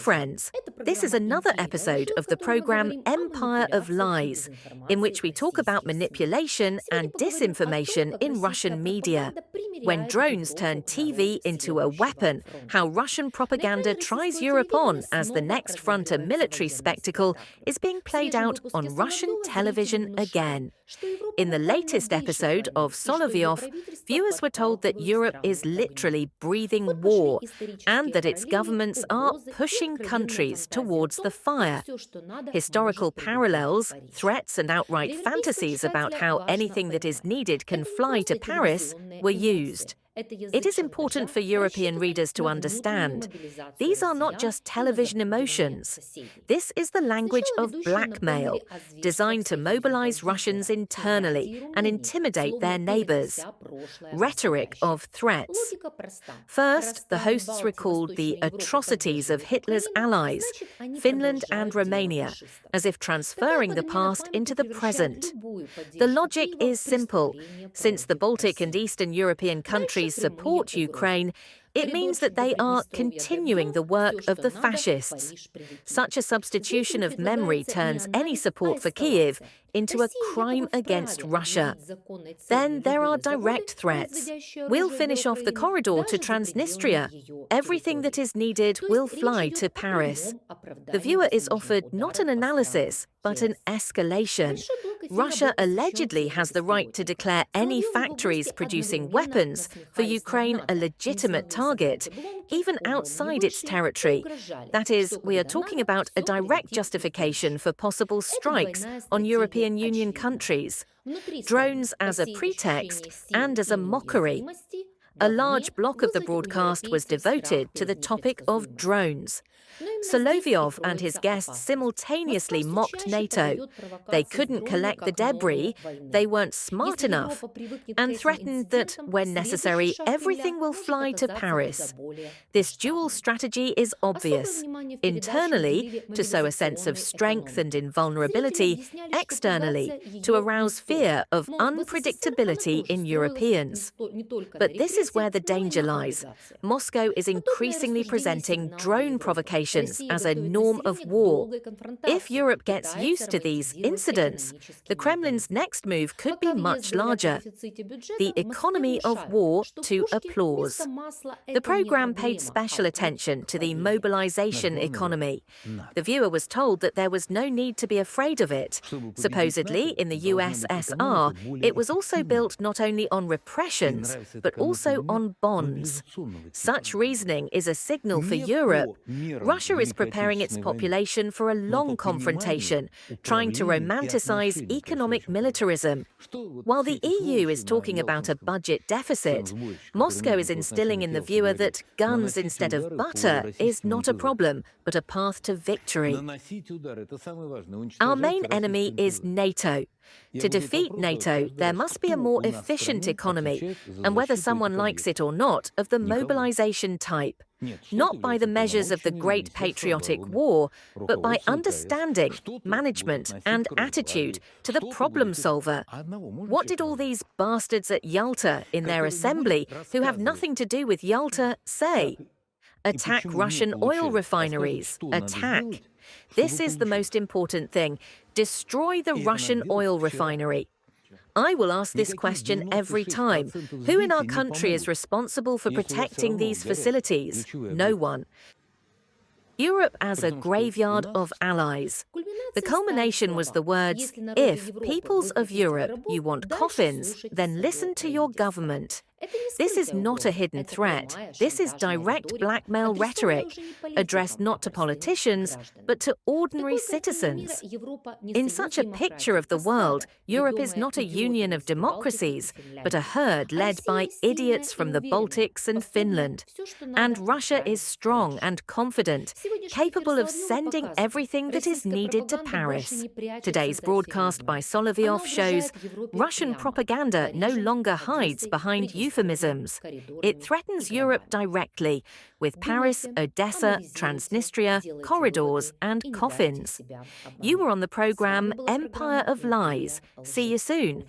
friends. This is another episode of the program Empire of Lies, in which we talk about manipulation and disinformation in Russian media. When drones turn TV into a weapon, how Russian propaganda tries Europe on as the next frontier military spectacle is being played out on Russian television again. In the latest episode of Solovyov, viewers were told that Europe is literally breathing war and that its governments are pushing countries towards the fire. Historical parallels, threats and outright fantasies about how anything that is needed can fly to Paris were used. It is important for European readers to understand. These are not just television emotions. This is the language of blackmail, designed to mobilize Russians internally and intimidate their neighbors. Rhetoric of threats. First, the hosts recalled the atrocities of Hitler's allies, Finland and Romania, as if transferring the past into the present. The logic is simple. Since the Baltic and Eastern European countries support Ukraine, it means that they are continuing the work of the fascists. Such a substitution of memory turns any support for Kyiv into a crime against Russia. Then there are direct threats. We'll finish off the corridor to Transnistria. Everything that is needed will fly to Paris. The viewer is offered not an analysis, but an escalation. Russia allegedly has the right to declare any factories producing weapons for Ukraine a legitimate target, even outside its territory. That is, we are talking about a direct justification for possible strikes on European Union countries. Drones as a pretext and as a mockery. A large block of the broadcast was devoted to the topic of drones. Solovyov and his guests simultaneously mocked NATO. They couldn't collect the debris, they weren't smart enough, and threatened that, when necessary, everything will fly to Paris. This dual strategy is obvious. Internally, to sow a sense of strength and invulnerability; externally, to arouse fear of unpredictability in Europeans. But this is where the danger lies. Moscow is increasingly presenting drone provocations as a norm of war. If Europe gets used to these incidents, the Kremlin's next move could be much larger. The economy of war to applause. The program paid special attention to the mobilization economy. The viewer was told that there was no need to be afraid of it. Supposedly, in the USSR, it was also built not only on repressions, but also on bonds. Such reasoning is a signal for Europe. Russia is preparing its population for a long confrontation, trying to romanticize economic militarism. While the EU is talking about a budget deficit, Moscow is instilling in the viewer that guns instead of butter is not a problem, but a path to victory. Our main enemy is NATO. To defeat NATO, there must be a more efficient economy, and whether someone likes it or not, of the mobilization type. Not by the measures of the Great Patriotic War, but by understanding, management and attitude to the problem solver. What did all these bastards at Yalta in their assembly, who have nothing to do with Yalta, say? Attack Russian oil refineries. Attack. This is the most important thing. Destroy the Russian oil refinery. I will ask this question every time. Who in our country is responsible for protecting these facilities? No one. Europe as a graveyard of allies. The culmination was the words, "If, peoples of Europe, you want coffins, then listen to your government." This is not a hidden threat. This is direct blackmail rhetoric, addressed not to politicians, but to ordinary citizens. In such a picture of the world, Europe is not a union of democracies, but a herd led by idiots from the Baltics and Finland. And Russia is strong and confident, capable of sending everything that is needed to Paris. Today's broadcast by Solovyov shows Russian propaganda no longer hides behind euphemisms. It threatens Europe directly, with Paris, Odessa, Transnistria, corridors and coffins. You were on the program Empire of Lies. See you soon.